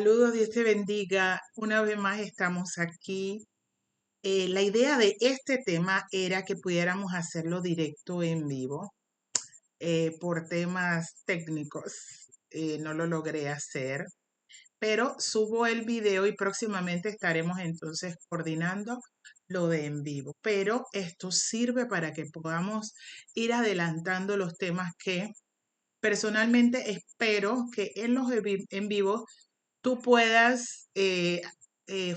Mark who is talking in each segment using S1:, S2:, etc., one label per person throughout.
S1: Saludos, Dios te bendiga. Una vez más estamos aquí. La idea de este tema era que pudiéramos hacerlo directo en vivo. Por temas técnicos no lo logré hacer, pero subo el video y próximamente estaremos entonces coordinando lo de en vivo. Pero esto sirve para que podamos ir adelantando los temas que personalmente espero que en los en vivo tú puedas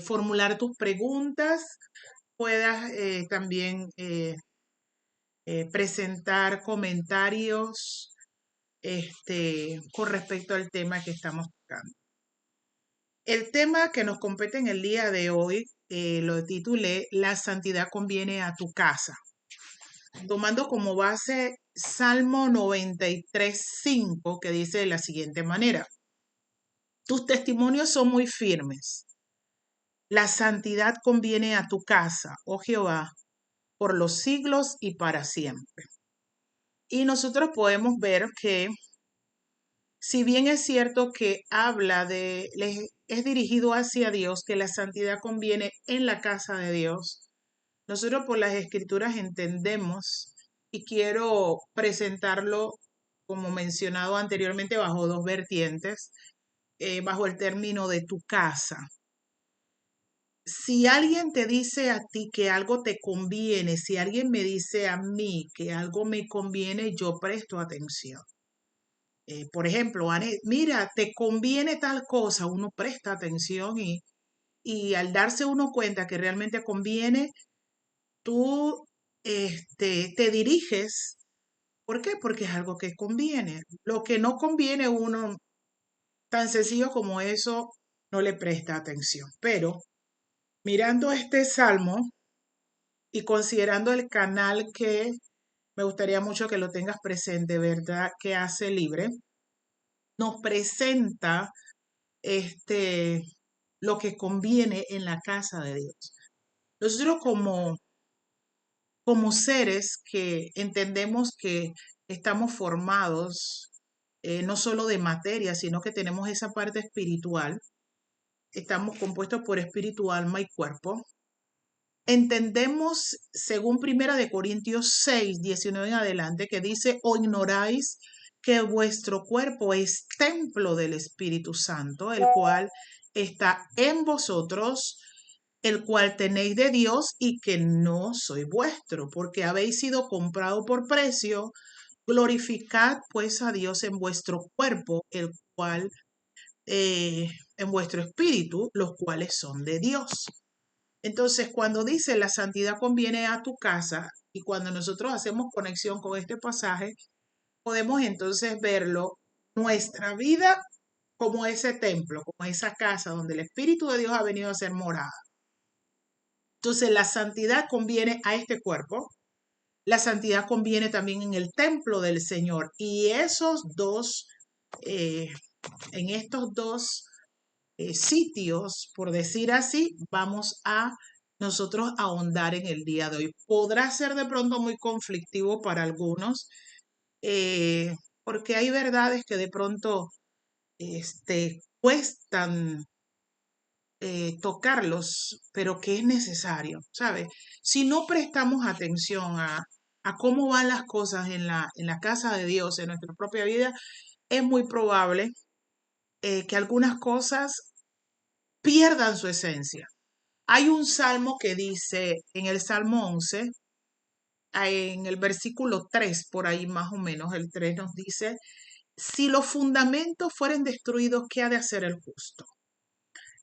S1: formular tus preguntas, puedas también presentar comentarios con respecto al tema que estamos tocando. El tema que nos compete en el día de hoy lo titulé La santidad conviene a tu casa, tomando como base Salmo 93:5, que dice de la siguiente manera: tus testimonios son muy firmes. La santidad conviene a tu casa, oh Jehová, por los siglos y para siempre. Y nosotros podemos ver que, si bien es cierto que es dirigido hacia Dios, que la santidad conviene en la casa de Dios, nosotros por las escrituras entendemos, y quiero presentarlo como mencionado anteriormente bajo dos vertientes, bajo el término de tu casa. Si alguien te dice a ti que algo te conviene, si alguien me dice a mí que algo me conviene, yo presto atención. Por ejemplo, mira, te conviene tal cosa, uno presta atención y al darse uno cuenta que realmente conviene, tú te diriges. ¿Por qué? Porque es algo que conviene. Lo que no conviene, uno, tan sencillo como eso, no le presta atención. Pero mirando este salmo, y considerando el canal que me gustaría mucho que lo tengas presente, ¿verdad? Que hace libre, nos presenta este, lo que conviene en la casa de Dios. Nosotros como seres que entendemos que estamos formados no solo de materia, sino que tenemos esa parte espiritual, estamos compuestos por espíritu, alma y cuerpo. Entendemos, según Primera de Corintios 6:19 en adelante, que dice: o ignoráis que vuestro cuerpo es templo del Espíritu Santo, el cual está en vosotros, el cual tenéis de Dios, y que no soy vuestro, porque habéis sido comprado por precio. Glorificad pues a Dios en vuestro cuerpo, el cual en vuestro espíritu, los cuales son de Dios. Entonces, cuando dice la santidad conviene a tu casa, y cuando nosotros hacemos conexión con este pasaje, podemos entonces verlo, nuestra vida, como ese templo, como esa casa donde el Espíritu de Dios ha venido a ser morada. Entonces, la santidad conviene a este cuerpo, la santidad conviene también en el templo del Señor. Y eh, en estos dos sitios, por decir así, vamos a nosotros ahondar en el día de hoy. Podrá ser de pronto muy conflictivo para algunos, eh, porque hay verdades que de pronto cuestan tocarlos, pero que es necesario, ¿sabes? Si no prestamos atención a cómo van las cosas en la casa de Dios, en nuestra propia vida, es muy probable que algunas cosas pierdan su esencia. Hay un salmo que dice, en el Salmo 11, en el versículo 3 por ahí más o menos, el 3 nos dice: si los fundamentos fueren destruidos, ¿qué ha de hacer el justo?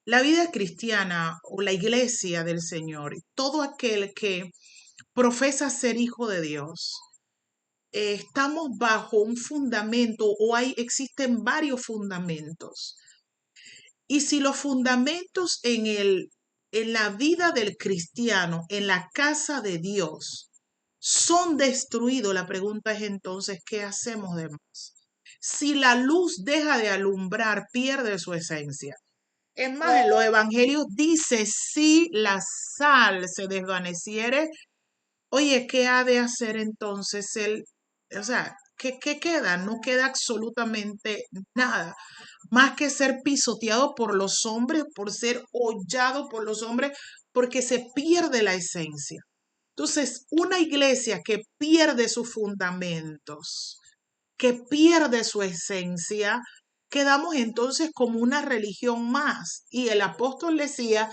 S1: La vida cristiana o la iglesia del Señor, todo aquel que profesa ser hijo de Dios, estamos bajo un fundamento, o existen varios fundamentos. Y si los fundamentos en la vida del cristiano, en la casa de Dios, son destruidos, la pregunta es entonces, ¿qué hacemos de más? Si la luz deja de alumbrar, pierde su esencia. Es más, en los evangelios dice: si la sal se desvaneciere, oye, ¿qué ha de hacer entonces o sea, ¿qué queda? No queda absolutamente nada. más que ser pisoteado por los hombres, por ser hollado por los hombres, porque se pierde la esencia. Entonces, una iglesia que pierde sus fundamentos, que pierde su esencia, quedamos entonces como una religión más. Y el apóstol decía,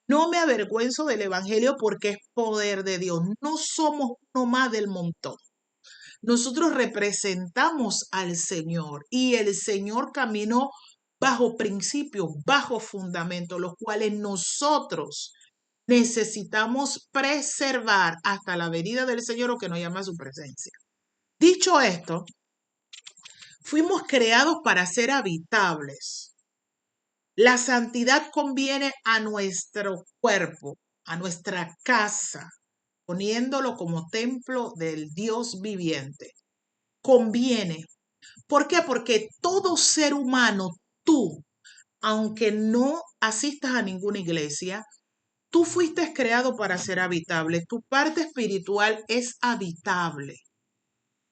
S1: no me avergüenzo del evangelio porque es poder de Dios. No somos uno más del montón. Nosotros representamos al Señor y el Señor caminó bajo principios, bajo fundamentos, los cuales nosotros necesitamos preservar hasta la venida del Señor o que nos llama a su presencia. Dicho esto, fuimos creados para ser habitables. La santidad conviene a nuestro cuerpo, a nuestra casa, poniéndolo como templo del Dios viviente. Conviene. ¿Por qué? Porque todo ser humano, tú, aunque no asistas a ninguna iglesia, tú fuiste creado para ser habitable. Tu parte espiritual es habitable.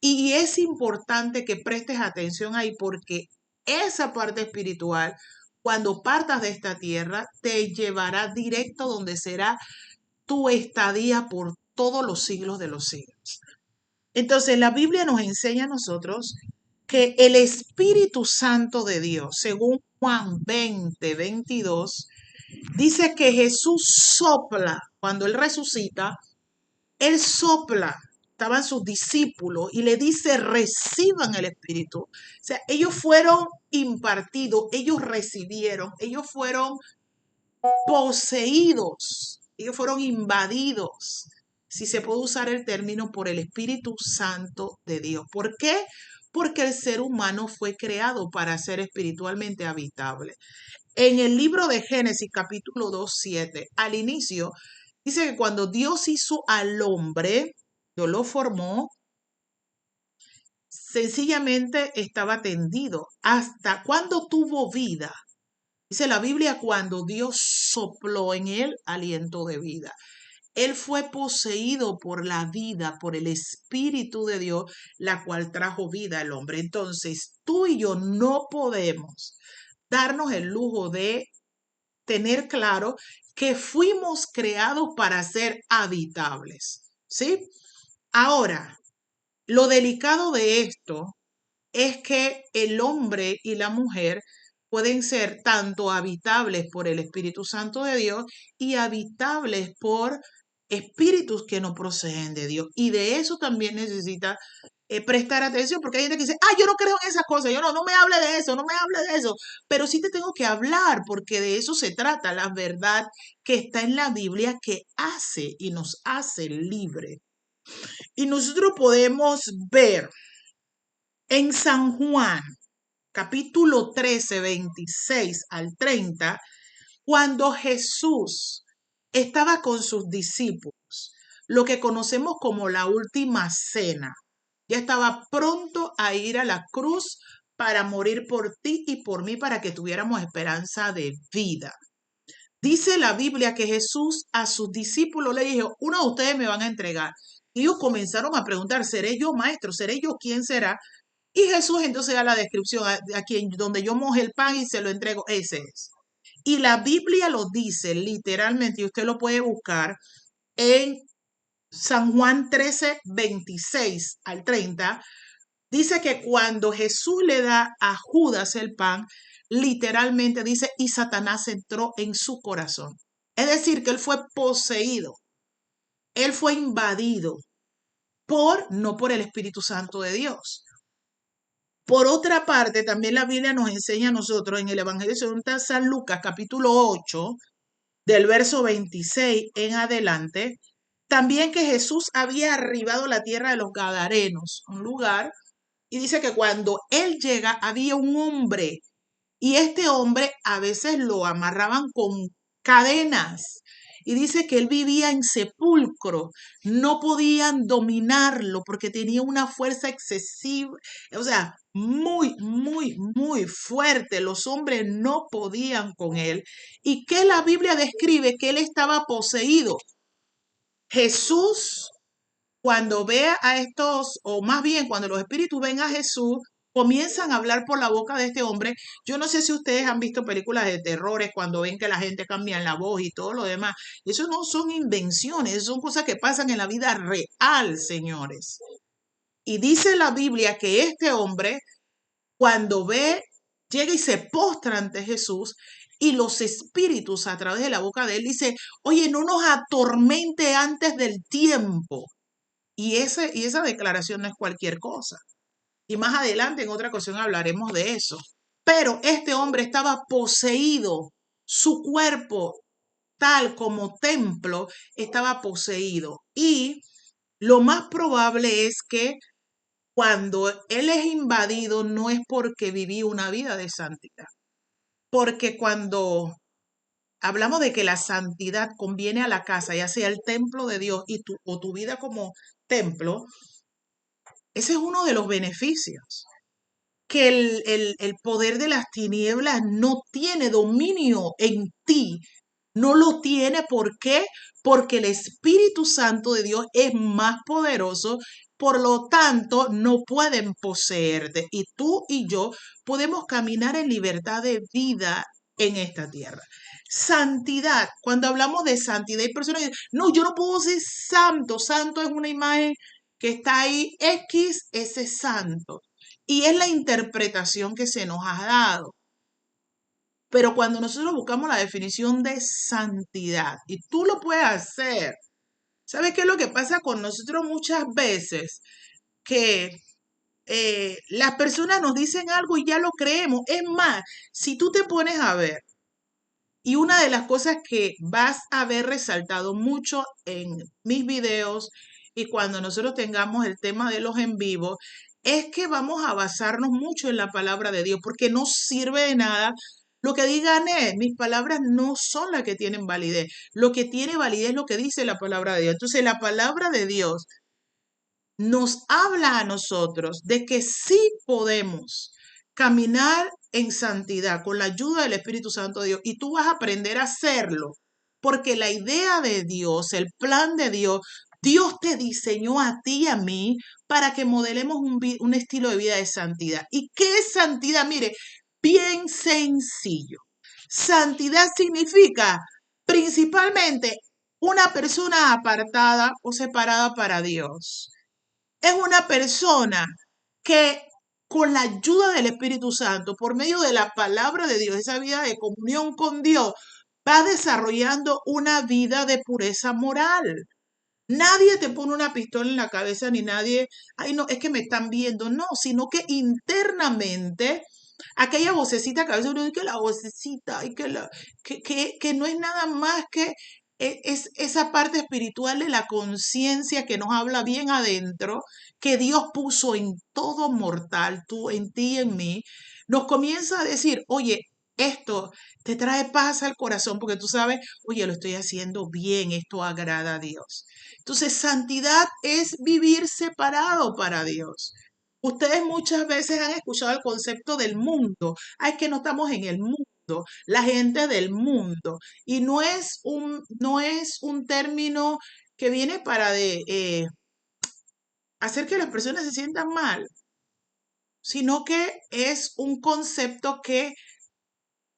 S1: Y es importante que prestes atención ahí porque esa parte espiritual, cuando partas de esta tierra, te llevará directo donde será tu estadía por todos los siglos de los siglos. Entonces, la Biblia nos enseña a nosotros que el Espíritu Santo de Dios, según Juan 20:22, dice que Jesús sopla, cuando Él resucita, Él sopla, estaban sus discípulos y le dice, reciban el Espíritu. O sea, ellos fueron impartidos, ellos recibieron, ellos fueron poseídos, ellos fueron invadidos, si se puede usar el término, por el Espíritu Santo de Dios. ¿Por qué? Porque el ser humano fue creado para ser espiritualmente habitable. En el libro de Génesis, capítulo 2:7, al inicio, dice que cuando Dios hizo al hombre, Dios lo formó, sencillamente estaba tendido. ¿Hasta cuando tuvo vida? Dice la Biblia, cuando Dios sopló en él aliento de vida. Él fue poseído por la vida, por el Espíritu de Dios, la cual trajo vida al hombre. Entonces, tú y yo no podemos darnos el lujo de tener claro que fuimos creados para ser habitables, ¿sí? Ahora, lo delicado de esto es que el hombre y la mujer pueden ser tanto habitables por el Espíritu Santo de Dios y habitables por espíritus que no proceden de Dios. Y de eso también necesita prestar atención, porque hay gente que dice, yo no creo en esas cosas, yo no me hable de eso, no me hable de eso, pero sí te tengo que hablar, porque de eso se trata, la verdad que está en la Biblia que hace y nos hace libre. Y nosotros podemos ver en San Juan, capítulo 13, 26 al 30, cuando Jesús estaba con sus discípulos, lo que conocemos como la última cena. Ya estaba pronto a ir a la cruz para morir por ti y por mí para que tuviéramos esperanza de vida. Dice la Biblia que Jesús a sus discípulos le dijo, uno de ustedes me van a entregar. Y ellos comenzaron a preguntar, ¿seré yo maestro? ¿Seré yo quién será? Y Jesús entonces da la descripción a quien, donde yo moje el pan y se lo entrego, ese es. Y la Biblia lo dice literalmente, y usted lo puede buscar en San Juan 13, 26 al 30, dice que cuando Jesús le da a Judas el pan, literalmente dice, y Satanás entró en su corazón. Es decir, que él fue poseído, él fue invadido no por el Espíritu Santo de Dios. Por otra parte, también la Biblia nos enseña a nosotros en el Evangelio de San Lucas, capítulo 8, del verso 26 en adelante, también que Jesús había arribado la tierra de los Gadarenos, un lugar, y dice que cuando él llega había un hombre, y este hombre a veces lo amarraban con cadenas. Y dice que él vivía en sepulcro, no podían dominarlo porque tenía una fuerza excesiva, o sea, muy, muy, muy fuerte. Los hombres no podían con él. Y que la Biblia describe que él estaba poseído. Jesús, cuando vea a estos, o más bien cuando los espíritus ven a Jesús, comienzan a hablar por la boca de este hombre. Yo no sé si ustedes han visto películas de terrores cuando ven que la gente cambia la voz y todo lo demás. Eso no son invenciones, eso son cosas que pasan en la vida real, señores. Y dice la Biblia que este hombre, cuando ve, llega y se postra ante Jesús y los espíritus a través de la boca de él dice, oye, no nos atormente antes del tiempo. Y esa declaración no es cualquier cosa. Y más adelante, en otra ocasión, hablaremos de eso. Pero este hombre estaba poseído, su cuerpo, tal como templo, estaba poseído. Y lo más probable es que cuando él es invadido no es porque viví una vida de santidad. Porque cuando hablamos de que la santidad conviene a la casa, ya sea el templo de Dios o tu vida como templo, ese es uno de los beneficios. Que el poder de las tinieblas no tiene dominio en ti. No lo tiene, ¿por qué? Porque el Espíritu Santo de Dios es más poderoso, por lo tanto no pueden poseerte. Y tú y yo podemos caminar en libertad de vida en esta tierra. Santidad, cuando hablamos de santidad, hay personas que dicen, no, yo no puedo ser santo. Santo es una imagen que está ahí, X, ese es santo. Y es la interpretación que se nos ha dado. Pero cuando nosotros buscamos la definición de santidad, y tú lo puedes hacer, ¿sabes qué es lo que pasa con nosotros muchas veces? Que las personas nos dicen algo y ya lo creemos. Es más, si tú te pones a ver, y una de las cosas que vas a ver resaltado mucho en mis videos y cuando nosotros tengamos el tema de los en vivo, es que vamos a basarnos mucho en la palabra de Dios, porque no sirve de nada. Lo que digan es, mis palabras no son las que tienen validez. Lo que tiene validez es lo que dice la palabra de Dios. Entonces, la palabra de Dios nos habla a nosotros de que sí podemos caminar en santidad con la ayuda del Espíritu Santo de Dios y tú vas a aprender a hacerlo, porque la idea de Dios, el plan de Dios, Dios te diseñó a ti y a mí para que modelemos un estilo de vida de santidad. ¿Y qué es santidad? Mire, bien sencillo. Santidad significa principalmente una persona apartada o separada para Dios. Es una persona que con la ayuda del Espíritu Santo, por medio de la palabra de Dios, esa vida de comunión con Dios, va desarrollando una vida de pureza moral. Nadie te pone una pistola en la cabeza ni nadie, ay no, es que me están viendo, no, sino que internamente aquella vocecita que a veces uno dice que la vocecita, y que no es nada más que es esa parte espiritual de la conciencia que nos habla bien adentro, que Dios puso en todo mortal, tú, en ti y en mí, nos comienza a decir, oye, esto te trae paz al corazón porque tú sabes, oye, lo estoy haciendo bien, esto agrada a Dios. Entonces, santidad es vivir separado para Dios. Ustedes muchas veces han escuchado el concepto del mundo. Ay, es que no estamos en el mundo, la gente del mundo. Y no es un término que viene para hacer que las personas se sientan mal, sino que es un concepto que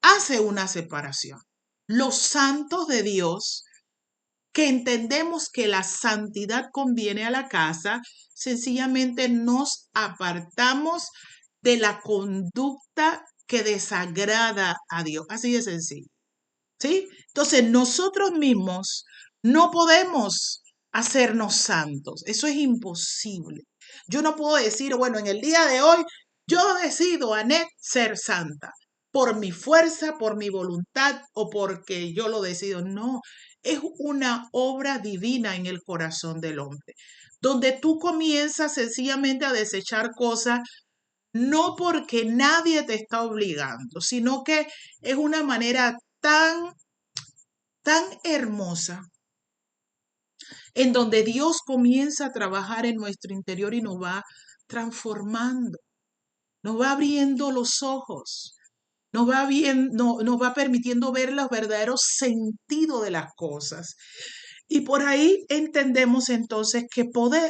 S1: hace una separación. Los santos de Dios, que entendemos que la santidad conviene a la casa, sencillamente nos apartamos de la conducta que desagrada a Dios. Así de sencillo. ¿Sí? Entonces, nosotros mismos no podemos hacernos santos. Eso es imposible. Yo no puedo decir, bueno, en el día de hoy, yo decido, Anet, ser santa por mi fuerza, por mi voluntad o porque yo lo decido. No, es una obra divina en el corazón del hombre, donde tú comienzas sencillamente a desechar cosas, no porque nadie te está obligando, sino que es una manera tan hermosa en donde Dios comienza a trabajar en nuestro interior y nos va transformando, nos va abriendo los ojos, nos va permitiendo ver los verdaderos sentidos de las cosas. Y por ahí entendemos entonces que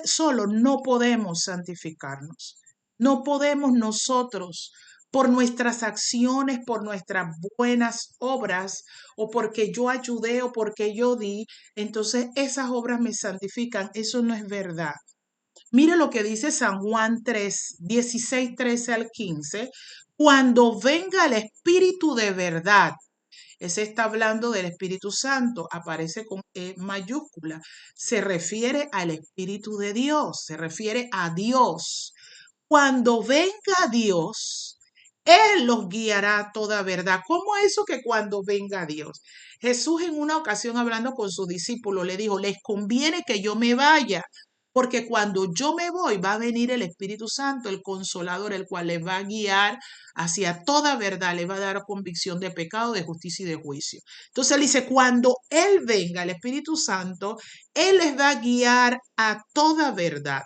S1: solo no podemos santificarnos. No podemos nosotros, por nuestras acciones, por nuestras buenas obras, o porque yo ayudé o porque yo di, entonces esas obras me santifican. Eso no es verdad. Mire lo que dice San Juan 3, 16, 13 al 15. Cuando venga el Espíritu de verdad, ese está hablando del Espíritu Santo, aparece con E mayúscula. Se refiere al Espíritu de Dios, se refiere a Dios. Cuando venga Dios, Él los guiará a toda verdad. ¿Cómo es eso que cuando venga Dios? Jesús en una ocasión hablando con sus discípulos le dijo, les conviene que yo me vaya, porque cuando yo me voy va a venir el Espíritu Santo, el Consolador, el cual les va a guiar hacia toda verdad, les va a dar convicción de pecado, de justicia y de juicio. Entonces él dice, cuando Él venga, el Espíritu Santo, Él les va a guiar a toda verdad.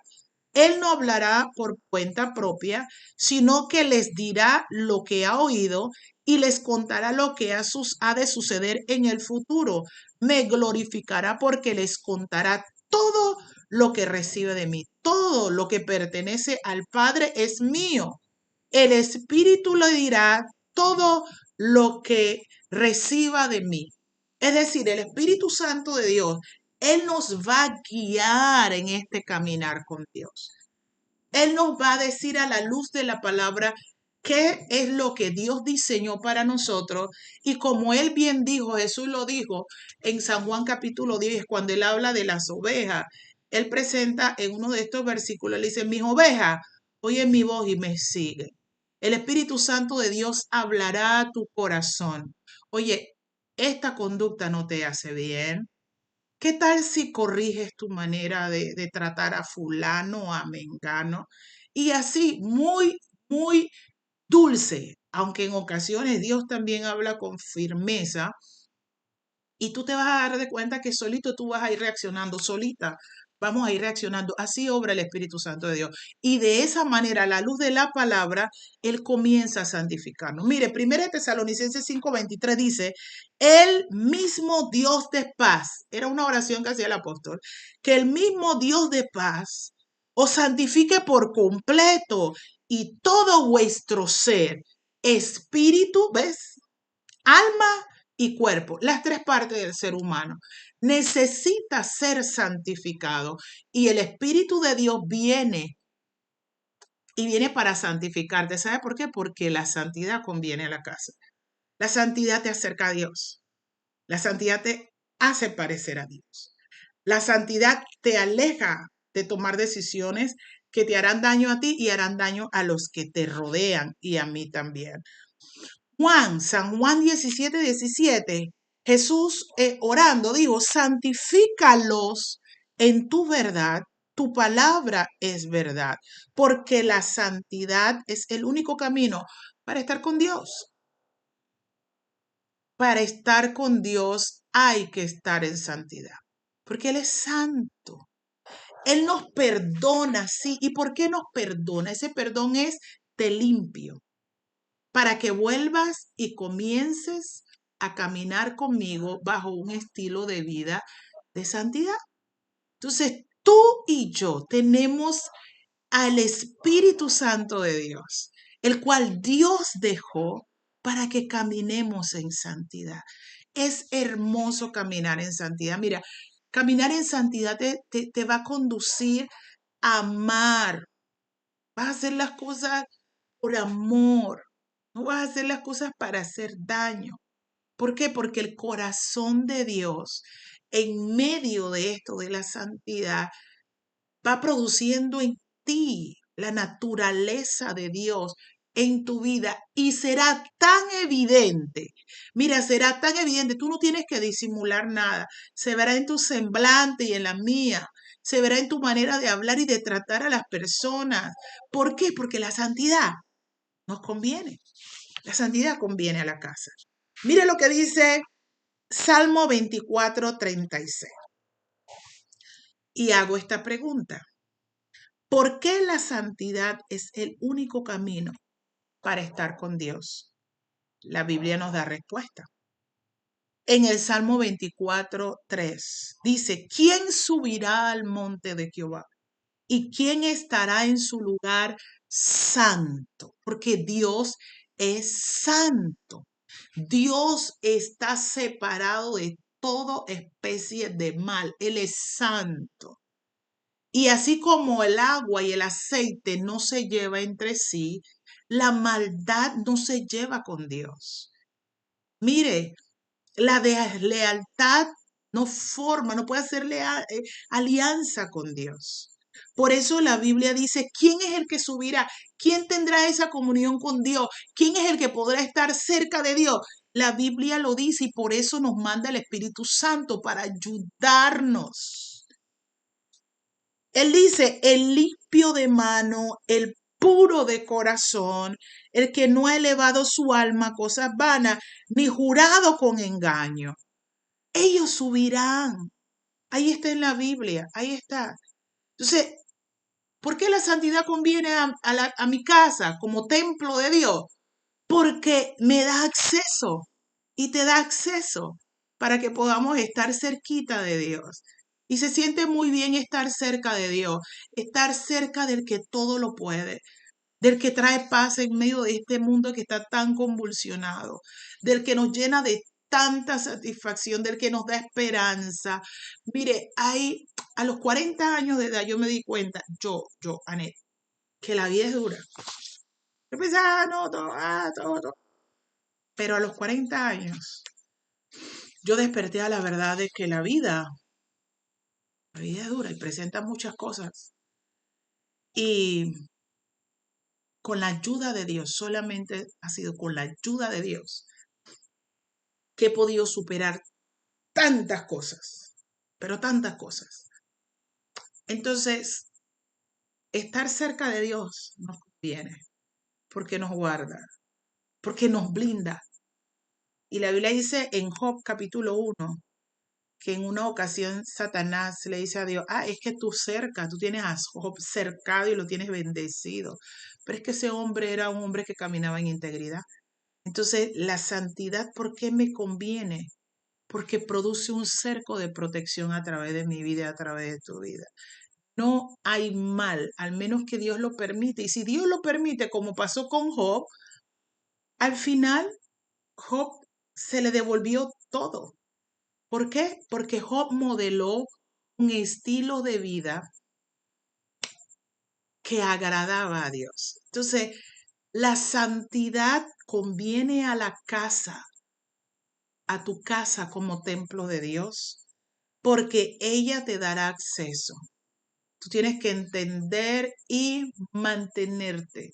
S1: Él no hablará por cuenta propia, sino que les dirá lo que ha oído y les contará lo que ha de suceder en el futuro. Me glorificará porque les contará todo lo que recibe de mí. Todo lo que pertenece al Padre es mío. El Espíritu le dirá todo lo que reciba de mí. Es decir, el Espíritu Santo de Dios, Él nos va a guiar en este caminar con Dios. Él nos va a decir a la luz de la palabra qué es lo que Dios diseñó para nosotros. Y como Él bien dijo, Jesús lo dijo en San Juan capítulo 10, cuando Él habla de las ovejas, Él presenta en uno de estos versículos, Él dice, mis ovejas oyen mi voz y me siguen. El Espíritu Santo de Dios hablará a tu corazón. Oye, esta conducta no te hace bien. ¿Qué tal si corriges tu manera de tratar a fulano o a mengano? Y así, muy dulce, aunque en ocasiones Dios también habla con firmeza, y tú te vas a dar de cuenta que solito tú vas a ir reaccionando, solita vamos a ir reaccionando. Así obra el Espíritu Santo de Dios. Y de esa manera, a la luz de la palabra, Él comienza a santificarnos. Mire, 1 Tesalonicenses 5:23 dice, el mismo Dios de paz, era una oración que hacía el apóstol, que el mismo Dios de paz os santifique por completo y todo vuestro ser, espíritu, ¿ves? Alma y cuerpo, las tres partes del ser humano, necesita ser santificado y el Espíritu de Dios viene y viene para santificarte. ¿Sabe por qué? Porque la santidad conviene a la casa. La santidad te acerca a Dios. La santidad te hace parecer a Dios. La santidad te aleja de tomar decisiones que te harán daño a ti y harán daño a los que te rodean y a mí también. San Juan 17:17, Jesús orando dijo, santifícalos en tu verdad, tu palabra es verdad, porque la santidad es el único camino para estar con Dios. Para estar con Dios hay que estar en santidad, porque Él es santo. Él nos perdona, sí. ¿Y por qué nos perdona? Ese perdón es te limpio, para que vuelvas y comiences a caminar conmigo bajo un estilo de vida de santidad. Entonces, tú y yo tenemos al Espíritu Santo de Dios, el cual Dios dejó para que caminemos en santidad. Es hermoso caminar en santidad. Mira, caminar en santidad te va a conducir a amar. Vas a hacer las cosas por amor. No vas a hacer las cosas para hacer daño. ¿Por qué? Porque el corazón de Dios, en medio de esto, de la santidad, va produciendo en ti la naturaleza de Dios en tu vida y será tan evidente. Mira, será tan evidente, tú no tienes que disimular nada. Se verá en tu semblante y en la mía. Se verá en tu manera de hablar y de tratar a las personas. ¿Por qué? Porque la santidad nos conviene. La santidad conviene a la casa. Mire lo que dice Salmo 24:36. Y hago esta pregunta. ¿Por qué la santidad es el único camino para estar con Dios? La Biblia nos da respuesta. En el Salmo 24:3 dice, ¿quién subirá al monte de Jehová? ¿Y quién estará en su lugar santo, porque Dios es santo. Dios está separado de toda especie de mal. Él es santo. Y así como el agua y el aceite no se lleva entre sí, la maldad no se lleva con Dios. Mire, la deslealtad no puede hacer alianza con Dios. Por eso la Biblia dice, ¿quién es el que subirá? ¿Quién tendrá esa comunión con Dios? ¿Quién es el que podrá estar cerca de Dios? La Biblia lo dice y por eso nos manda el Espíritu Santo para ayudarnos. Él dice, el limpio de mano, el puro de corazón, el que no ha elevado su alma a cosas vanas, ni jurado con engaño. Ellos subirán. Ahí está en la Biblia, ahí está. Entonces, ¿por qué la santidad conviene a mi casa como templo de Dios? Porque me da acceso y te da acceso para que podamos estar cerquita de Dios. Y se siente muy bien estar cerca de Dios, estar cerca del que todo lo puede, del que trae paz en medio de este mundo que está tan convulsionado, del que nos llena de tanta satisfacción, del que nos da esperanza. Mire, a los 40 años de edad yo me di cuenta, Anet, que la vida es dura. Yo pensaba, no, todo. Pero a los 40 años yo desperté a la verdad de que la vida es dura y presenta muchas cosas. Y con la ayuda de Dios, solamente ha sido con la ayuda de Dios que he podido superar tantas cosas, pero tantas cosas. Entonces, estar cerca de Dios nos conviene, porque nos guarda, porque nos blinda. Y la Biblia dice en Job capítulo 1, que en una ocasión Satanás le dice a Dios, es que tú tienes a Job cercado y lo tienes bendecido. Pero es que ese hombre era un hombre que caminaba en integridad. Entonces, la santidad, ¿por qué me conviene? Porque produce un cerco de protección a través de mi vida, a través de tu vida. No hay mal, al menos que Dios lo permite. Y si Dios lo permite, como pasó con Job, al final Job se le devolvió todo. ¿Por qué? Porque Job modeló un estilo de vida que agradaba a Dios. Entonces, la santidad conviene a tu casa como templo de Dios, porque ella te dará acceso. Tú tienes que entender y mantenerte,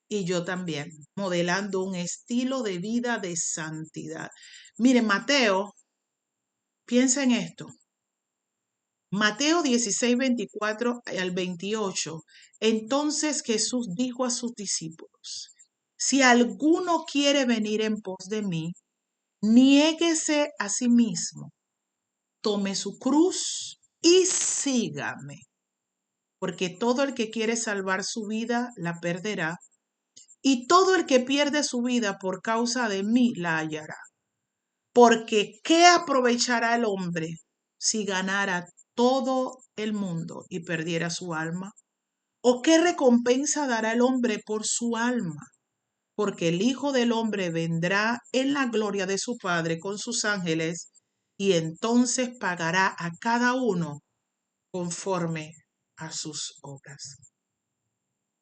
S1: y yo también, modelando un estilo de vida de santidad. Mire, Mateo, piensa en esto. Mateo 16, 24 al 28. Entonces Jesús dijo a sus discípulos, si alguno quiere venir en pos de mí, niéguese a sí mismo, tome su cruz y sígame, porque todo el que quiere salvar su vida la perderá, y todo el que pierde su vida por causa de mí la hallará. Porque ¿qué aprovechará el hombre si ganara todo el mundo y perdiera su alma? ¿O qué recompensa dará el hombre por su alma? Porque el Hijo del Hombre vendrá en la gloria de su Padre con sus ángeles y entonces pagará a cada uno conforme a sus obras.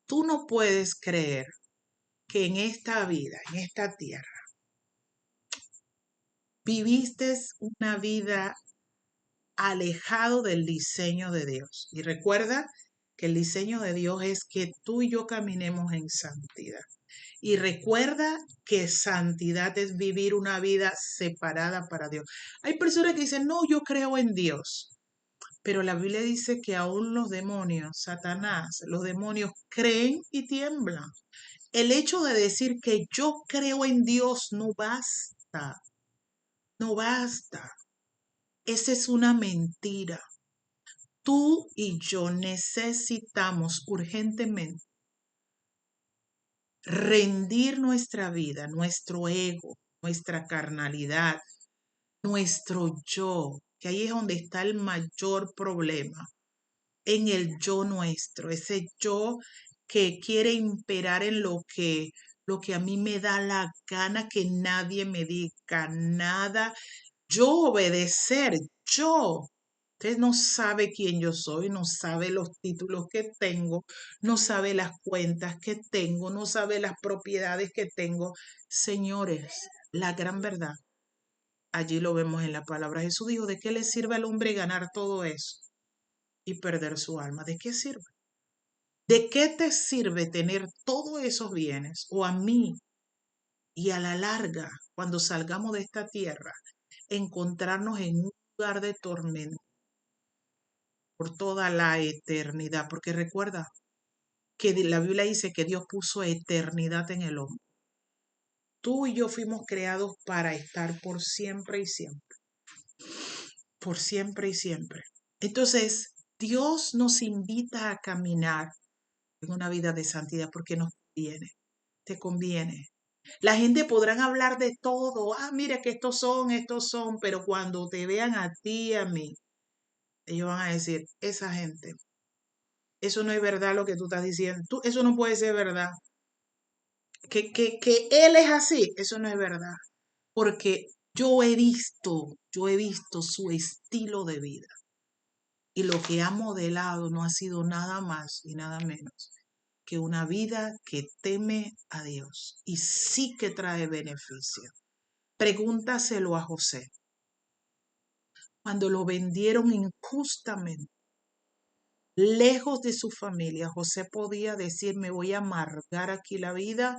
S1: Tú no puedes creer que en esta vida, en esta tierra, viviste una vida alejado del diseño de Dios. Y recuerda que el diseño de Dios es que tú y yo caminemos en santidad. Y recuerda que santidad es vivir una vida separada para Dios. Hay personas que dicen, no, yo creo en Dios. Pero la Biblia dice que aún los demonios, Satanás, los demonios creen y tiemblan. El hecho de decir que yo creo en Dios no basta, no basta. Esa es una mentira. Tú y yo necesitamos urgentemente rendir nuestra vida, nuestro ego, nuestra carnalidad, nuestro yo, que ahí es donde está el mayor problema, en el yo nuestro, ese yo que quiere imperar en lo que a mí me da la gana, que nadie me diga nada, yo obedecer, yo. Usted no sabe quién yo soy, no sabe los títulos que tengo, no sabe las cuentas que tengo, no sabe las propiedades que tengo. Señores, la gran verdad, allí lo vemos en la palabra. Jesús dijo, ¿de qué le sirve al hombre ganar todo eso y perder su alma? ¿De qué sirve? ¿De qué te sirve tener todos esos bienes? O a mí, y a la larga, cuando salgamos de esta tierra, encontrarnos en un lugar de tormento por toda la eternidad. Porque recuerda que la Biblia dice que Dios puso eternidad en el hombre. Tú y yo fuimos creados para estar por siempre y siempre. Por siempre y siempre. Entonces, Dios nos invita a caminar en una vida de santidad porque nos conviene, te conviene. La gente podrán hablar de todo, mira que estos son, pero cuando te vean a ti y a mí, ellos van a decir, esa gente, eso no es verdad lo que tú estás diciendo, eso no puede ser verdad. Que él es así, eso no es verdad, porque yo he visto su estilo de vida y lo que ha modelado no ha sido nada más y nada menos que una vida que teme a Dios y sí que trae beneficio. Pregúntaselo a José. Cuando lo vendieron injustamente, lejos de su familia, José podía decir, me voy a amargar aquí la vida,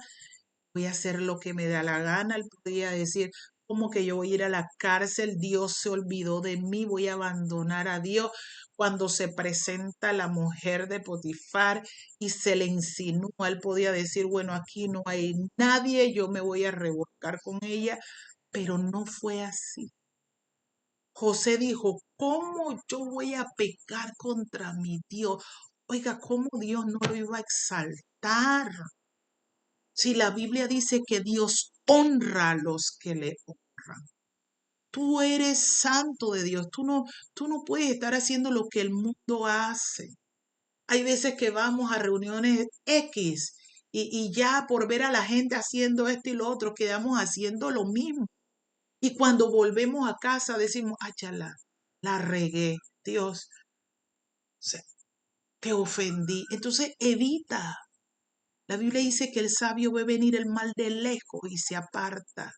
S1: voy a hacer lo que me da la gana. Él podía decir, como que yo voy a ir a la cárcel, Dios se olvidó de mí, voy a abandonar a Dios. Cuando se presenta la mujer de Potifar y se le insinúa, él podía decir, bueno, aquí no hay nadie, yo me voy a revolcar con ella, pero no fue así. José dijo, ¿cómo yo voy a pecar contra mi Dios? Oiga, ¿cómo Dios no lo iba a exaltar? Si la Biblia dice que Dios honra a los que le honran. Tú eres santo de Dios. Tú no puedes estar haciendo lo que el mundo hace. Hay veces que vamos a reuniones X y ya por ver a la gente haciendo esto y lo otro, quedamos haciendo lo mismo. Y cuando volvemos a casa decimos, chala, la regué, Dios, te ofendí. Entonces evita. La Biblia dice que el sabio ve venir el mal de lejos y se aparta.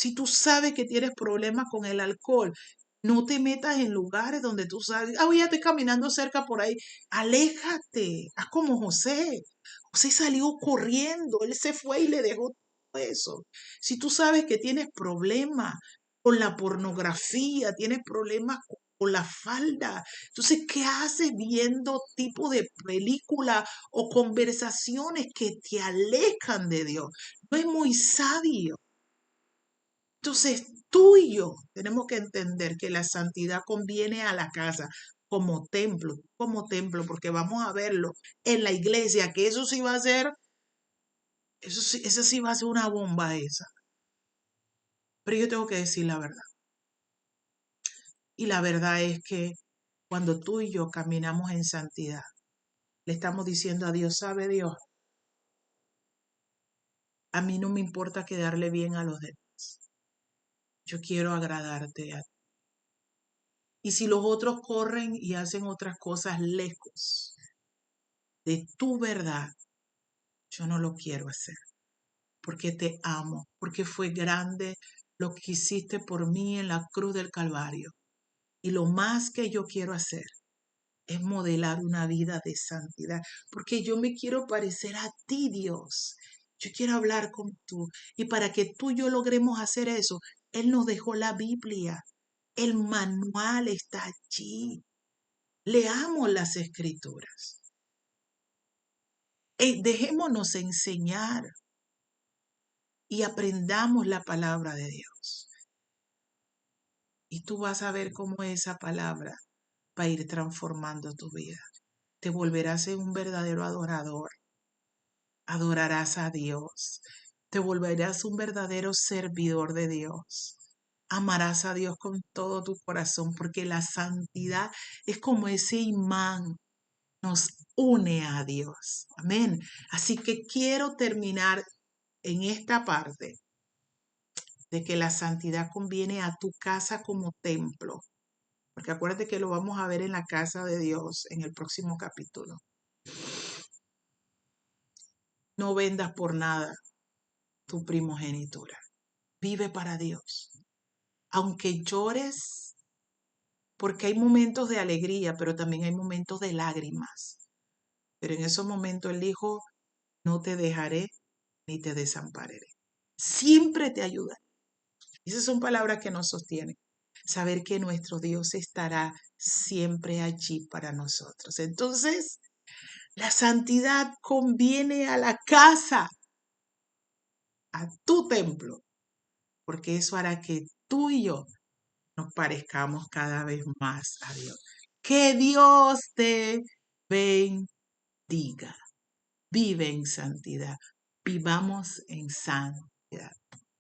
S1: Si tú sabes que tienes problemas con el alcohol, no te metas en lugares donde tú sabes, ya estoy caminando cerca por ahí. Aléjate, haz como José. José salió corriendo, él se fue y le dejó todo eso. Si tú sabes que tienes problemas con la pornografía, tienes problemas con la falda, entonces, ¿qué haces viendo tipo de película o conversaciones que te alejan de Dios? No es muy sabio. Entonces, tú y yo tenemos que entender que la santidad conviene a la casa como templo, porque vamos a verlo en la iglesia, que eso sí va a ser, eso sí va a ser una bomba esa. Pero yo tengo que decir la verdad. Y la verdad es que cuando tú y yo caminamos en santidad, le estamos diciendo a Dios, ¿sabe Dios? A mí no me importa quedarle bien a los demás. Yo quiero agradarte a ti. Y si los otros corren y hacen otras cosas lejos de tu verdad, yo no lo quiero hacer, porque te amo, porque fue grande lo que hiciste por mí en la cruz del Calvario. Y lo más que yo quiero hacer es modelar una vida de santidad, porque yo me quiero parecer a ti, Dios. Yo quiero hablar con tú. Y para que tú y yo logremos hacer eso, Él nos dejó la Biblia. El manual está allí. Leamos las escrituras. Dejémonos enseñar y aprendamos la palabra de Dios. Y tú vas a ver cómo esa palabra va a ir transformando tu vida. Te volverás en un verdadero adorador. Adorarás a Dios. Te volverás un verdadero servidor de Dios. Amarás a Dios con todo tu corazón, porque la santidad es como ese imán nos une a Dios. Amén. Así que quiero terminar en esta parte de que la santidad conviene a tu casa como templo. Porque acuérdate que lo vamos a ver en la casa de Dios en el próximo capítulo. No vendas por nada tu primogenitura. Vive para Dios. Aunque llores, porque hay momentos de alegría, pero también hay momentos de lágrimas. Pero en esos momentos Él dijo, no te dejaré ni te desampararé. Siempre te ayudaré. Esas son palabras que nos sostienen. Saber que nuestro Dios estará siempre allí para nosotros. Entonces, la santidad conviene a la casa, a tu templo, porque eso hará que tú y yo nos parezcamos cada vez más a Dios. Que Dios te bendiga. Vive en santidad. Vivamos en santidad.